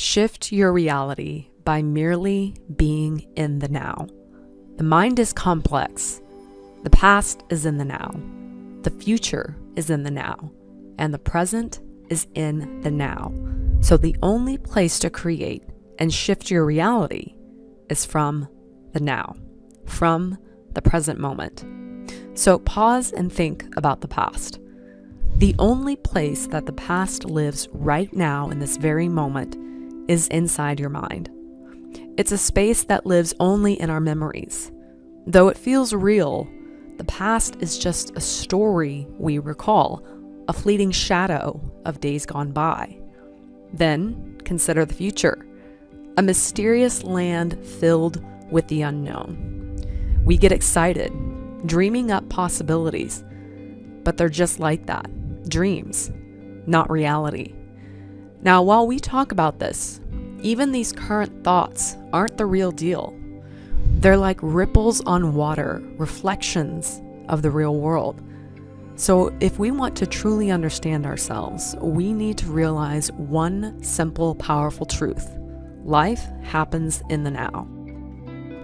Shift your reality by merely being in the now. The mind is complex. The past is in the now. The future is in the now. And the present is in the now. So the only place to create and shift your reality is from the now, from the present moment. So pause and think about the past. The only place that the past lives right now in this very moment is inside your mind. It's a space that lives only in our memories. Though it feels real, the past is just a story we recall, a fleeting shadow of days gone by. Then consider the future, a mysterious land filled with the unknown. We get excited, dreaming up possibilities, but they're just like that, dreams, not reality. Now, while we talk about this, even these current thoughts aren't the real deal. They're like ripples on water, reflections of the real world. So if we want to truly understand ourselves, we need to realize one simple, powerful truth. Life happens in the now.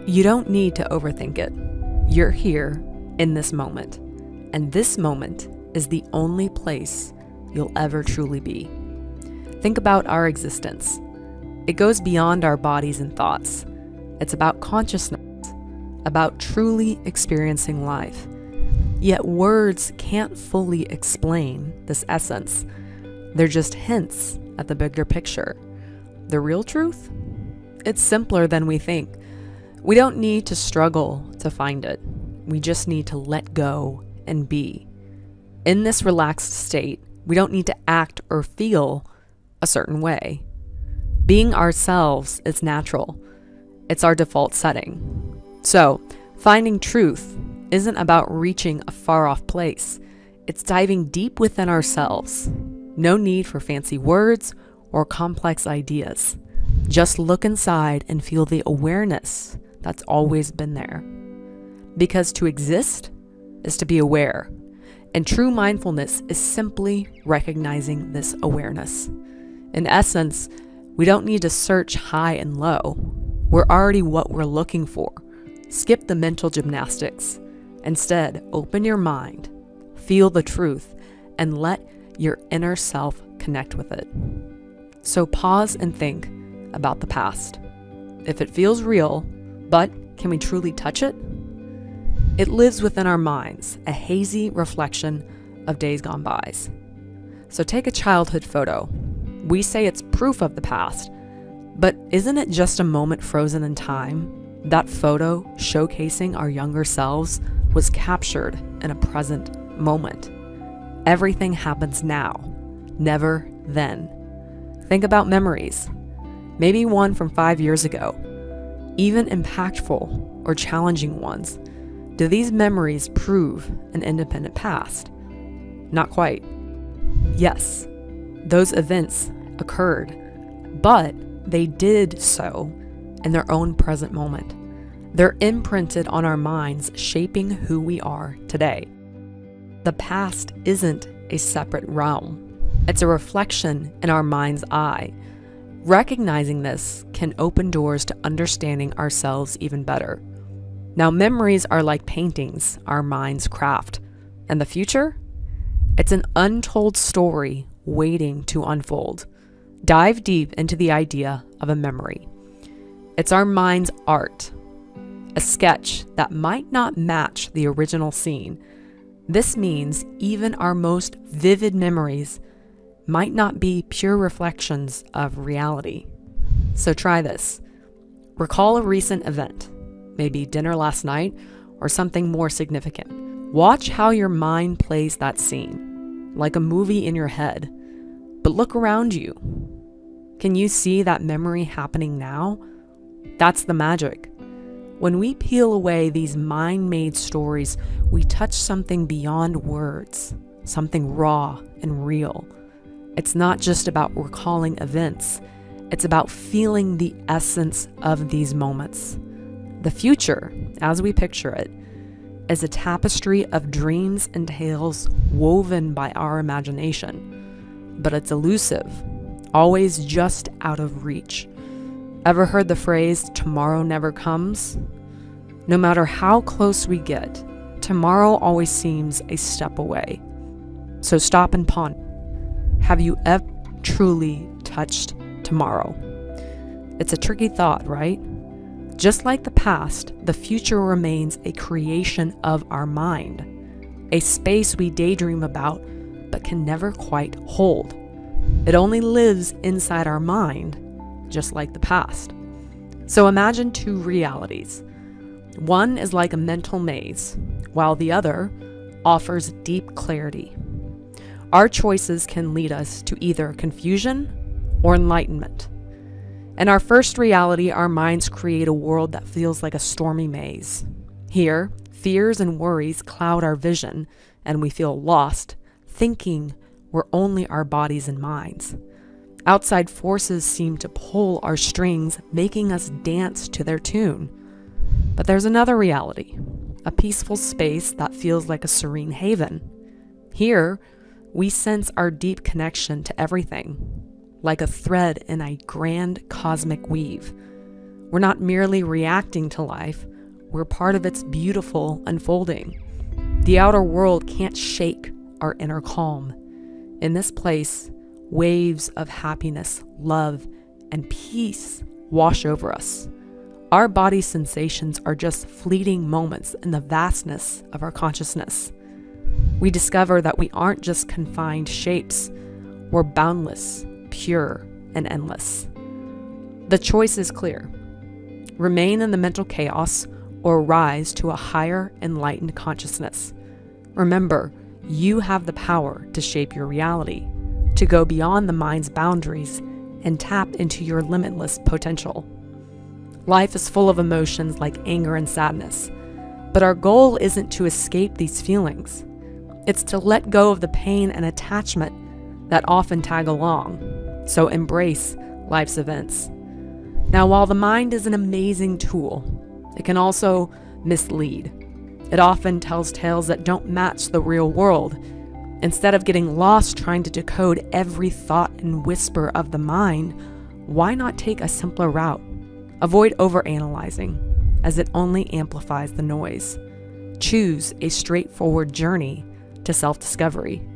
You don't need to overthink it. You're here in this moment, and this moment is the only place you'll ever truly be. Think about our existence. It goes beyond our bodies and thoughts. It's about consciousness, about truly experiencing life. Yet words can't fully explain this essence. They're just hints at the bigger picture. The real truth? It's simpler than we think. We don't need to struggle to find it. We just need to let go and be. In this relaxed state, we don't need to act or feel a certain way. Being ourselves is natural. It's our default setting. So, finding truth isn't about reaching a far-off place. It's diving deep within ourselves. No need for fancy words or complex ideas. Just look inside and feel the awareness that's always been there. Because to exist is to be aware. And true mindfulness is simply recognizing this awareness. In essence, we don't need to search high and low. We're already what we're looking for. Skip the mental gymnastics. Instead, open your mind, feel the truth, and let your inner self connect with it. So pause and think about the past. If it feels real, but can we truly touch it? It lives within our minds, a hazy reflection of days gone by. So take a childhood photo. We say it's proof of the past, but isn't it just a moment frozen in time? That photo showcasing our younger selves was captured in a present moment. Everything happens now, never then. Think about memories. Maybe one from 5 years ago, even impactful or challenging ones. Do these memories prove an independent past? Not quite. Yes, those events occurred, but they did so in their own present moment. They're imprinted on our minds, shaping who we are today. The past isn't a separate realm. It's a reflection in our mind's eye. Recognizing this can open doors to understanding ourselves even better. Now, memories are like paintings our minds craft. And the future? It's an untold story waiting to unfold. Dive deep into the idea of a memory. It's our mind's art, a sketch that might not match the original scene. This means even our most vivid memories might not be pure reflections of reality. So try this. Recall a recent event, maybe dinner last night or something more significant. Watch how your mind plays that scene, like a movie in your head. But look around you. Can you see that memory happening now? That's the magic. When we peel away these mind-made stories, we touch something beyond words, something raw and real. It's not just about recalling events. It's about feeling the essence of these moments. The future, as we picture it, is a tapestry of dreams and tales woven by our imagination. But it's elusive, always just out of reach. Ever heard the phrase, tomorrow never comes? No matter how close we get, tomorrow always seems a step away. So stop and ponder. Have you ever truly touched tomorrow? It's a tricky thought, right? Just like the past, the future remains a creation of our mind, a space we daydream about but can never quite hold. It only lives inside our mind, just like the past. So imagine two realities. One is like a mental maze, while the other offers deep clarity. Our choices can lead us to either confusion or enlightenment. In our first reality, our minds create a world that feels like a stormy maze. Here, fears and worries cloud our vision, and we feel lost, thinking we're only our bodies and minds. Outside forces seem to pull our strings, making us dance to their tune. But there's another reality, a peaceful space that feels like a serene haven. Here, we sense our deep connection to everything, like a thread in a grand cosmic weave. We're not merely reacting to life, we're part of its beautiful unfolding. The outer world can't shake our inner calm. In this place, waves of happiness, love, and peace wash over us. Our body sensations are just fleeting moments in the vastness of our consciousness. We discover that we aren't just confined shapes, we're boundless, pure, and endless. The choice is clear. Remain in the mental chaos or rise to a higher, enlightened consciousness. Remember, you have the power to shape your reality, to go beyond the mind's boundaries and tap into your limitless potential. Life is full of emotions like anger and sadness, but our goal isn't to escape these feelings. It's to let go of the pain and attachment that often tag along, so embrace life's events. Now, while the mind is an amazing tool, it can also mislead. It often tells tales that don't match the real world. Instead of getting lost trying to decode every thought and whisper of the mind, why not take a simpler route? Avoid overanalyzing, as it only amplifies the noise. Choose a straightforward journey to self-discovery.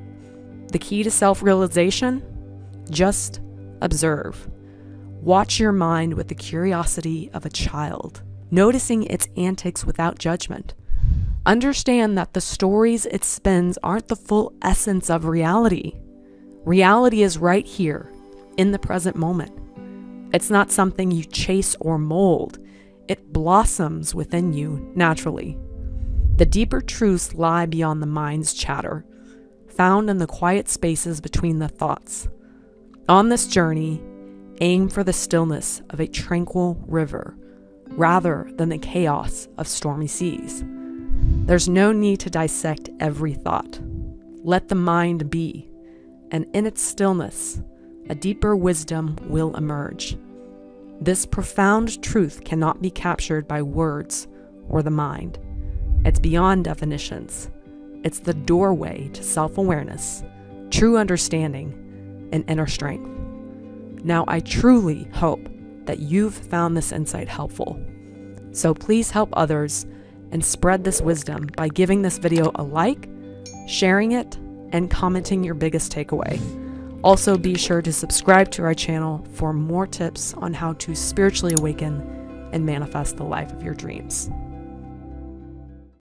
The key to self-realization? Just observe. Watch your mind with the curiosity of a child, noticing its antics without judgment. Understand that the stories it spins aren't the full essence of reality. Reality is right here, in the present moment. It's not something you chase or mold. It blossoms within you naturally. The deeper truths lie beyond the mind's chatter, found in the quiet spaces between the thoughts. On this journey, aim for the stillness of a tranquil river, rather than the chaos of stormy seas. There's no need to dissect every thought. Let the mind be, and in its stillness, a deeper wisdom will emerge. This profound truth cannot be captured by words or the mind. It's beyond definitions. It's the doorway to self-awareness, true understanding, and inner strength. Now, I truly hope that you've found this insight helpful. So please help others and spread this wisdom by giving this video a like, sharing it, and commenting your biggest takeaway. Also, be sure to subscribe to our channel for more tips on how to spiritually awaken and manifest the life of your dreams.